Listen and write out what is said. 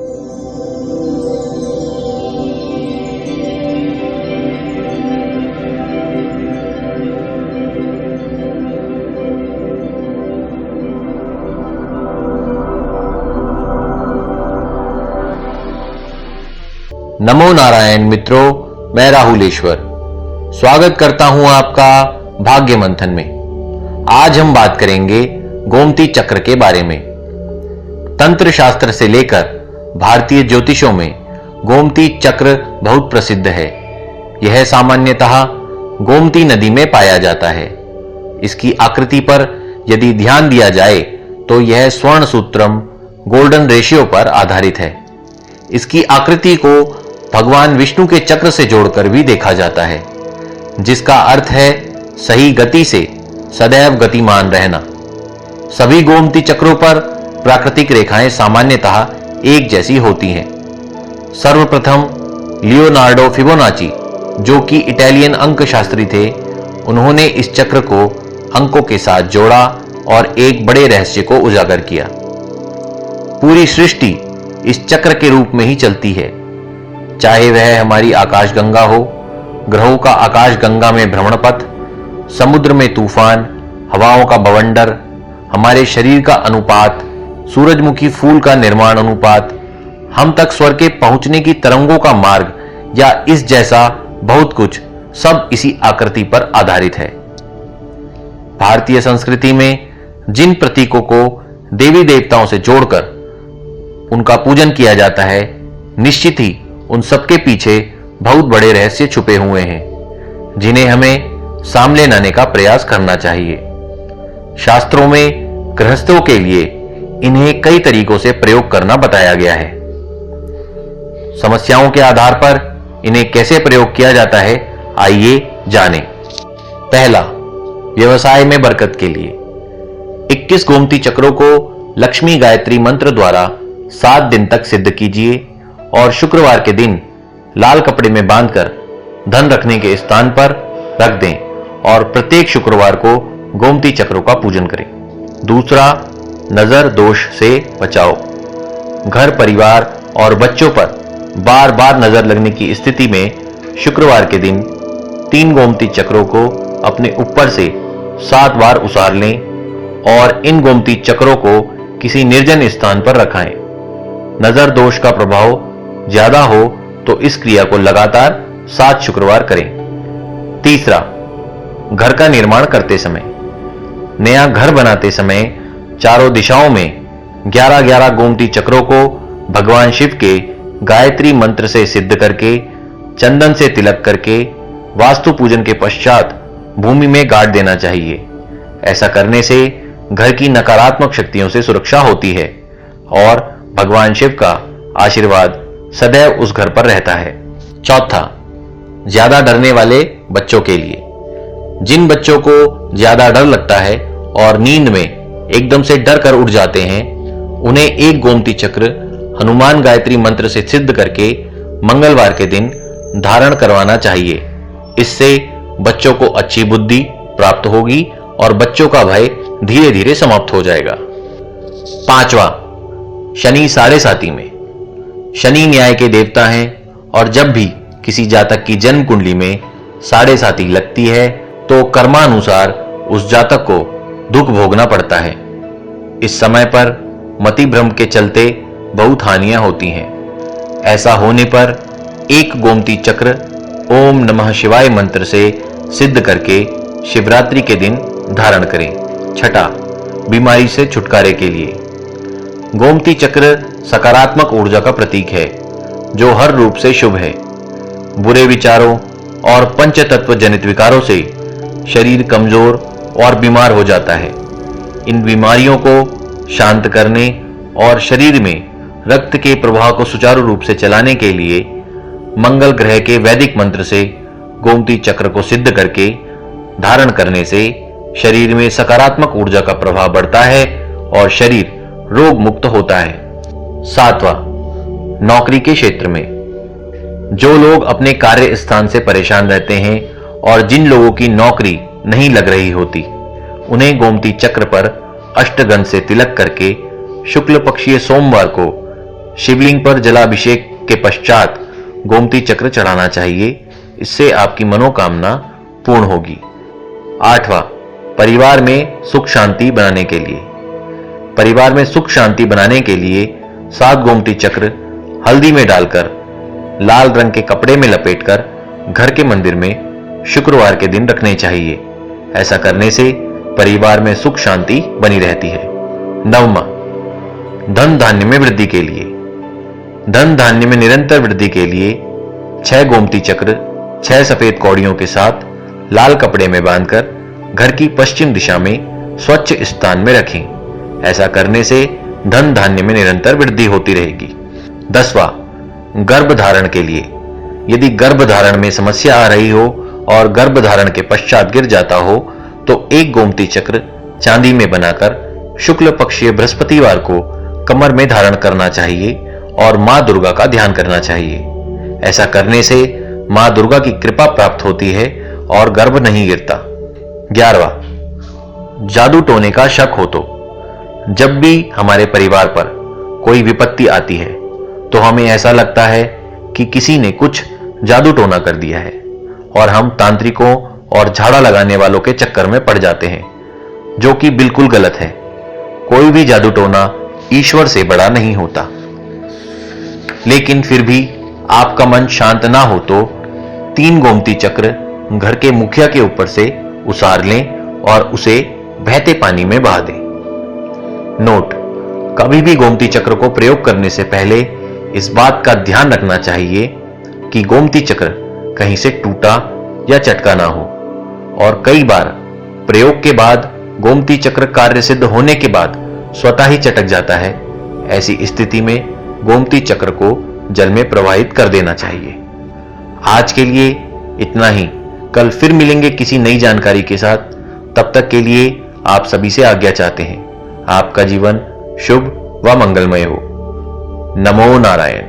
नमो नारायण मित्रों, मैं राहुल ईश्वर स्वागत करता हूं आपका भाग्य मंथन में। आज हम बात करेंगे गोमती चक्र के बारे में। तंत्र शास्त्र से लेकर भारतीय ज्योतिषों में गोमती चक्र बहुत प्रसिद्ध है। यह सामान्यतः गोमती नदी में पाया जाता है। इसकी आकृति पर यदि ध्यान दिया जाए तो यह स्वर्ण सूत्रम गोल्डन रेशियो पर आधारित है। इसकी आकृति को भगवान विष्णु के चक्र से जोड़कर भी देखा जाता है, जिसका अर्थ है सही गति से सदैव गतिमान रहना। सभी गोमती चक्रों पर प्राकृतिक रेखाएं सामान्यतः एक जैसी होती हैं। सर्वप्रथम लियोनार्डो फिबोनाची, जो कि इटालियन अंक शास्त्री थे, उन्होंने इस चक्र को अंकों के साथ जोड़ा और एक बड़े रहस्य को उजागर किया। पूरी सृष्टि इस चक्र के रूप में ही चलती है, चाहे वह हमारी आकाशगंगा हो, ग्रहों का आकाशगंगा में भ्रमण पथ, समुद्र में तूफान, हवाओं का बवंडर, हमारे शरीर का अनुपात, सूरजमुखी फूल का निर्माण अनुपात, हम तक स्वर के पहुंचने की तरंगों का मार्ग या इस जैसा बहुत कुछ, सब इसी आकृति पर आधारित है। भारतीय संस्कृति में जिन प्रतीकों को देवी देवताओं से जोड़कर उनका पूजन किया जाता है, निश्चित ही उन सबके पीछे बहुत बड़े रहस्य छुपे हुए हैं, जिन्हें हमें सामने लाने का प्रयास करना चाहिए। शास्त्रों में गृहस्थों के लिए इन्हें कई तरीकों से प्रयोग करना बताया गया है। समस्याओं के आधार पर इन्हें कैसे प्रयोग किया जाता है, आइए जानें। पहला, व्यवसाय में बरकत के लिए 21 गोमती चक्रों को लक्ष्मी गायत्री मंत्र द्वारा 7 दिन तक सिद्ध कीजिए और शुक्रवार के दिन लाल कपड़े में बांधकर धन रखने के स्थान पर रख दें और प्रत्येक शुक्रवार को गोमती चक्रों का पूजन करें। दूसरा, नजर दोष से बचाओ। घर, परिवार और बच्चों पर बार बार नजर लगने की स्थिति में शुक्रवार के दिन 3 गोमती चक्रों को अपने ऊपर से 7 बार उसार लें और इन गोमती चक्रों को किसी निर्जन स्थान पर रखाएं। नजर दोष का प्रभाव ज्यादा हो तो इस क्रिया को लगातार 7 शुक्रवार करें। तीसरा, घर का निर्माण करते समय, नया घर बनाते समय चारों दिशाओं में 11-11 गोमती चक्रों को भगवान शिव के गायत्री मंत्र से सिद्ध करके चंदन से तिलक करके वास्तु पूजन के पश्चात भूमि में गाड़ देना चाहिए। ऐसा करने से घर की नकारात्मक शक्तियों से सुरक्षा होती है और भगवान शिव का आशीर्वाद सदैव उस घर पर रहता है। चौथा, ज्यादा डरने वाले बच्चों के लिए, जिन बच्चों को ज्यादा डर लगता है और नींद में एकदम से डर कर उठ जाते हैं, उन्हें एक गोमती चक्र हनुमान गायत्री मंत्र से सिद्ध करके मंगलवार के दिन धारण करवाना चाहिए। इससे बच्चों को अच्छी बुद्धि प्राप्त होगी और बच्चों का भय धीरे धीरे समाप्त हो जाएगा। पांचवा, शनि साढ़े साती में। शनि न्याय के देवता हैं और जब भी किसी जातक की जन्म कुंडली में साढ़े साती लगती है तो कर्मानुसार उस जातक को दुख भोगना पड़ता है। इस समय पर मति भ्रम के चलते बहुत हानियां होती हैं। ऐसा होने पर एक गोमती चक्र ओम नमः शिवाय मंत्र से सिद्ध करके शिवरात्रि के दिन धारण करें। छठा, बीमारी से छुटकारे के लिए, गोमती चक्र सकारात्मक ऊर्जा का प्रतीक है जो हर रूप से शुभ है। बुरे विचारों और पंचतत्व जनित विकारों से शरीर कमजोर और बीमार हो जाता है। इन बीमारियों को शांत करने और शरीर में रक्त के प्रवाह को सुचारू रूप से चलाने के लिए मंगल ग्रह के वैदिक मंत्र से गोमती चक्र को सिद्ध करके धारण करने से शरीर में सकारात्मक ऊर्जा का प्रभाव बढ़ता है और शरीर रोग मुक्त होता है। सातवां, नौकरी के क्षेत्र में, जो लोग अपने कार्य स्थान से परेशान रहते हैं और जिन लोगों की नौकरी नहीं लग रही होती, उन्हें गोमती चक्र पर अष्टगंध से तिलक करके शुक्ल पक्षीय सोमवार को शिवलिंग पर जलाभिषेक के पश्चात गोमती चक्र चढ़ाना चाहिए। इससे आपकी मनोकामना पूर्ण होगी। 8वां, परिवार में सुख शांति बनाने के लिए। परिवार में सुख शांति बनाने के लिए 7 गोमती चक्र हल्दी में डालकर लाल रंग के कपड़े में लपेटकर घर के मंदिर में शुक्रवार के दिन रखने चाहिए। ऐसा करने से परिवार में सुख शांति बनी रहती है। 9वां, धन धान्य में वृद्धि के लिए। धन धान्य में निरंतर वृद्धि के लिए 6 गोमती चक्र 6 सफेद कौड़ियों के साथ लाल कपड़े में बांधकर घर की पश्चिम दिशा में स्वच्छ स्थान में रखें। ऐसा करने से धन धान्य में निरंतर वृद्धि होती रहेगी। 10वां, गर्भ धारण के लिए। यदि गर्भ धारण में समस्या आ रही हो और गर्भ धारण के पश्चात गिर जाता हो तो 1 गोमती चक्र चांदी में बनाकर शुक्ल पक्षीय बृहस्पतिवार को कमर में धारण करना चाहिए और मां दुर्गा का ध्यान करना चाहिए। ऐसा करने से मां दुर्गा की कृपा प्राप्त होती है और गर्भ नहीं गिरता। 11वां, जादू टोने का शक हो तो। जब भी हमारे परिवार पर कोई विपत्ति आती है तो हमें ऐसा लगता है कि किसी ने कुछ जादू टोना कर दिया है और हम तांत्रिकों और झाड़ा लगाने वालों के चक्कर में पड़ जाते हैं, जो कि बिल्कुल गलत है। कोई भी जादू टोना ईश्वर से बड़ा नहीं होता। लेकिन फिर भी आपका मन शांत ना हो तो 3 गोमती चक्र घर के मुखिया के ऊपर से उसार लें और उसे बहते पानी में बहा दें। नोट: कभी भी गोमती चक्र को प्रयोग करने से पहले इस बात का ध्यान रखना चाहिए कि गोमती चक्र कहीं से टूटा या चटका ना हो। और कई बार प्रयोग के बाद गोमती चक्र कार्य सिद्ध होने के बाद स्वतः ही चटक जाता है। ऐसी स्थिति में गोमती चक्र को जल में प्रवाहित कर देना चाहिए। आज के लिए इतना ही। कल फिर मिलेंगे किसी नई जानकारी के साथ। तब तक के लिए आप सभी से आज्ञा चाहते हैं। आपका जीवन शुभ व मंगलमय हो। नमो नारायण।